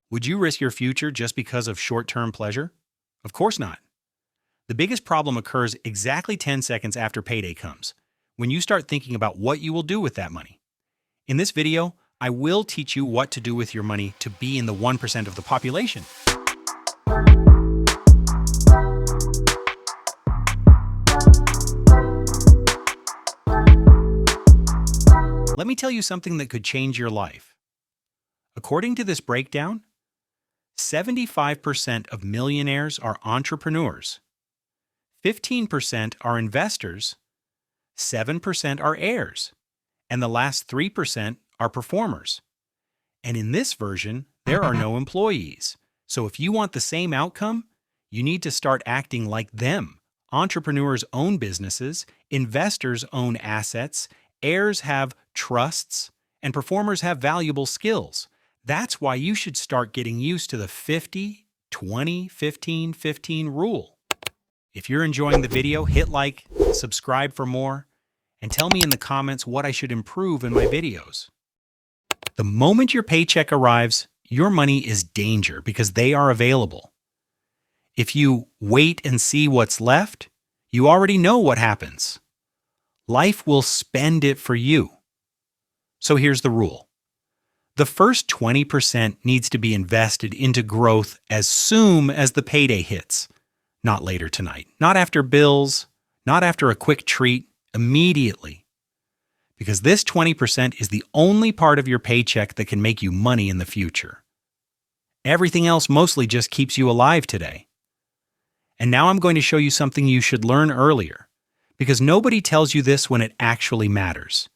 Would you risk your future just because of short-term pleasure? Of course not. The biggest problem occurs exactly 10 seconds after payday comes, when you start thinking about what you will do with that money. In this video, I will teach you what to do with your money to be in the 1% of the population. Let me tell you something that could change your life. According to this breakdown, 75% of millionaires are entrepreneurs, 15% are investors, 7% are heirs, and the last 3% are performers. And in this version, there are no employees. So if you want the same outcome, you need to start acting like them. Entrepreneurs own businesses, investors own assets, heirs have trusts, and performers have valuable skills. That's why you should start getting used to the 50, 20, 15, 15 rule. If you're enjoying the video, hit like, subscribe for more, and tell me in the comments what I should improve in my videos. The moment your paycheck arrives, your money is danger because they are available. If you wait and see what's left, you already know what happens. Life will spend it for you. So here's the rule. The first 20% needs to be invested into growth as soon as the payday hits. Not later tonight, not after bills, not after a quick treat, immediately. Because this 20% is the only part of your paycheck that can make you money in the future. Everything else mostly just keeps you alive today. And now I'm going to show you something you should learn earlier, because nobody tells you this when it actually matters.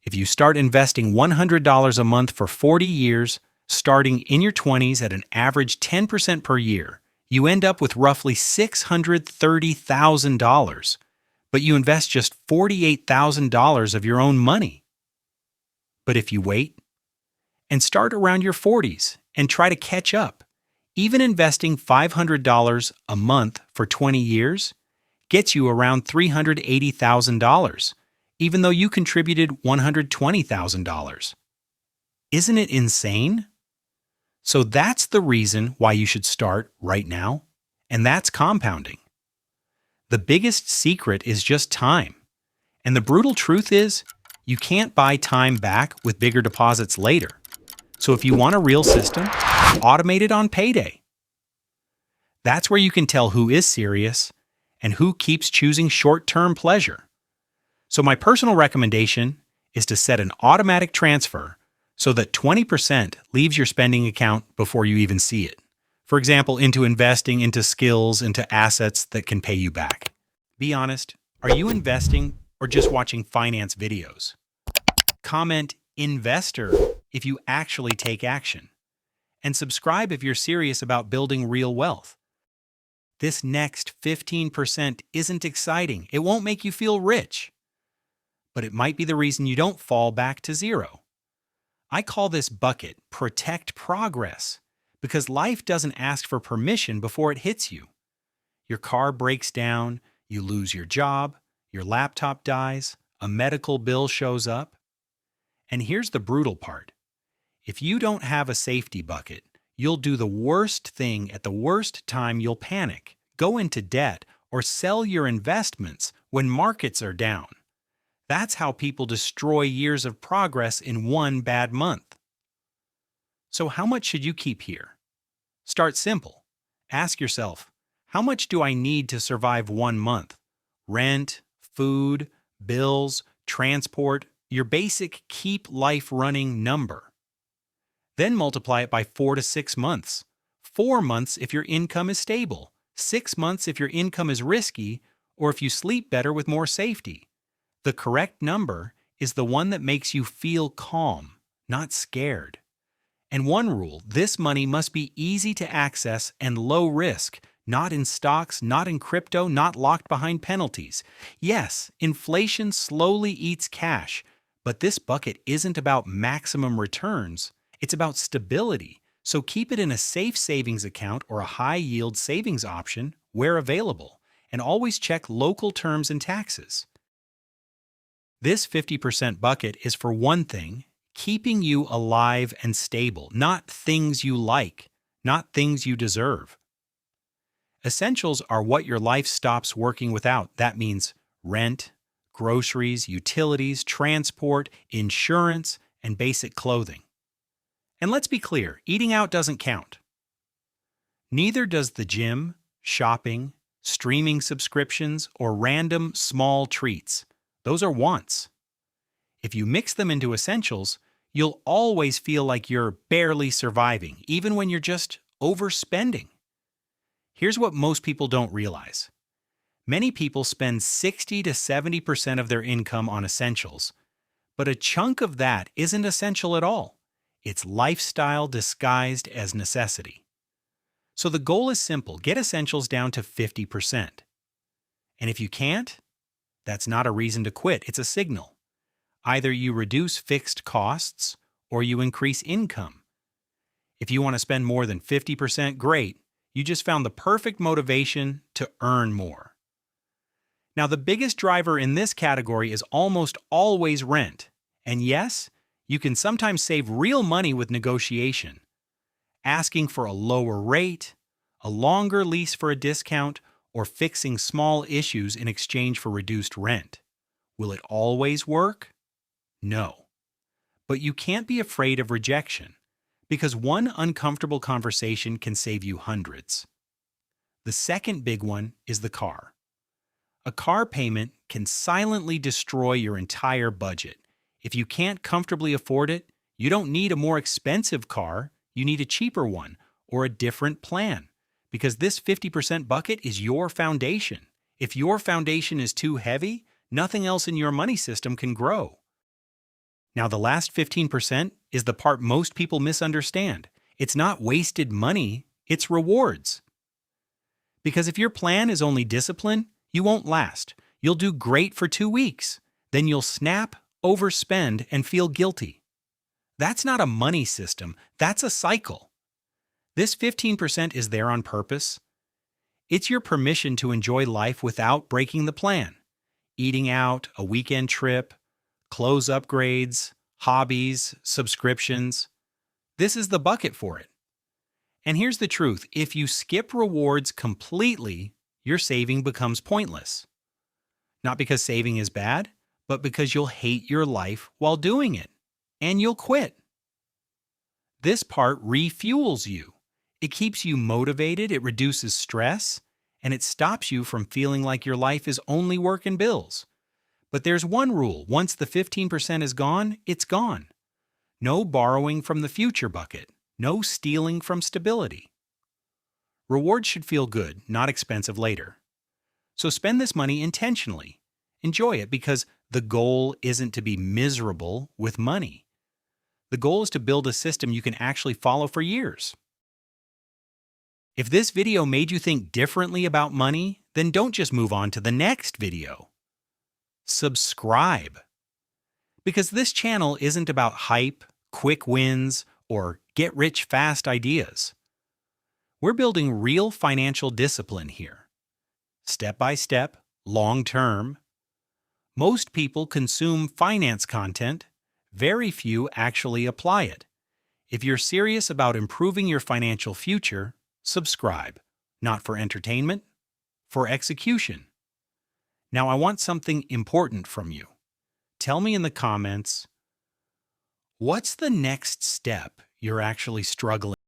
If you start investing $100 a month for 40 years, starting in your 20s at an average 10% per year, you end up with roughly $630,000, but you invest just $48,000 of your own money. But if you wait and start around your 40s and try to catch up, even investing $500 a month for 20 years gets you around $380,000. Even though you contributed $120,000. Isn't it insane? So that's the reason why you should start right now, and that's compounding. The biggest secret is just time. And the brutal truth is, you can't buy time back with bigger deposits later. So if you want a real system, automate it on Payday. That's where you can tell who is serious and who keeps choosing short-term pleasure. So my personal recommendation is to set an automatic transfer so that 20% leaves your spending account before you even see it. For example, into investing, into skills, into assets that can pay you back. Be honest, are you investing or just watching finance videos? Comment investor if you actually take action. And subscribe if you're serious about building real wealth. This next 15% isn't exciting. It won't make you feel rich. But it might be the reason you don't fall back to zero. I call this bucket protect progress because life doesn't ask for permission before it hits you. Your car breaks down, you lose your job, your laptop dies, a medical bill shows up. And here's the brutal part. If you don't have a safety bucket, you'll do the worst thing at the worst time. You'll panic, go into debt, or sell your investments when markets are down. That's how people destroy years of progress in one bad month. So how much should you keep here? Start simple. Ask yourself, how much do I need to survive 1 month? Rent, food, bills, transport, your basic keep life running number. Then multiply it by 4 to 6 months. 4 months if your income is stable, 6 months if your income is risky, or if you sleep better with more safety. The correct number is the one that makes you feel calm, not scared. And one rule, this money must be easy to access and low risk, not in stocks, not in crypto, not locked behind penalties. Yes, inflation slowly eats cash, but this bucket isn't about maximum returns. It's about stability. So keep it in a safe savings account or a high-yield savings option where available, and always check local terms and taxes. This 50% bucket is for one thing, keeping you alive and stable, not things you like, not things you deserve. Essentials are what your life stops working without. That means rent, groceries, utilities, transport, insurance, and basic clothing. And let's be clear, eating out doesn't count. Neither does the gym, shopping, streaming subscriptions, or random small treats. Those are wants. If you mix them into essentials, you'll always feel like you're barely surviving, even when you're just overspending. Here's what most people don't realize. Many people spend 60 to 70% of their income on essentials, but a chunk of that isn't essential at all. It's lifestyle disguised as necessity. So the goal is simple: get essentials down to 50%. And if you can't, that's not a reason to quit, it's a signal. Either you reduce fixed costs or you increase income. If you want to spend more than 50%, great. You just found the perfect motivation to earn more. Now, the biggest driver in this category is almost always rent. And yes, you can sometimes save real money with negotiation. Asking for a lower rate, a longer lease for a discount, or fixing small issues in exchange for reduced rent. Will it always work? No. But you can't be afraid of rejection, because one uncomfortable conversation can save you hundreds. The second big one is the car. A car payment can silently destroy your entire budget. If you can't comfortably afford it, you don't need a more expensive car, you need a cheaper one or a different plan, because this 50% bucket is your foundation. If your foundation is too heavy, nothing else in your money system can grow. Now, the last 15% is the part most people misunderstand. It's not wasted money, it's rewards. Because if your plan is only discipline, you won't last. You'll do great for 2 weeks. Then you'll snap, overspend, and feel guilty. That's not a money system, that's a cycle. This 15% is there on purpose. It's your permission to enjoy life without breaking the plan. Eating out, a weekend trip, clothes upgrades, hobbies, subscriptions. This is the bucket for it. And here's the truth: if you skip rewards completely, your saving becomes pointless. Not because saving is bad, but because you'll hate your life while doing it, and you'll quit. This part refuels you. It keeps you motivated, it reduces stress, and it stops you from feeling like your life is only work and bills. But there's one rule: once the 15% is gone, it's gone. No borrowing from the future bucket. No stealing from stability. Rewards should feel good, not expensive later. So spend this money intentionally. Enjoy it, because the goal isn't to be miserable with money. The goal is to build a system you can actually follow for years. If this video made you think differently about money, then don't just move on to the next video. Subscribe. Because this channel isn't about hype, quick wins, or get-rich-fast ideas. We're building real financial discipline here. Step by step, long-term. Most people consume finance content. Very few actually apply it. If you're serious about improving your financial future, subscribe. Not for entertainment, for execution. Now, I want something important from you. Tell me in the comments, what's the next step you're actually struggling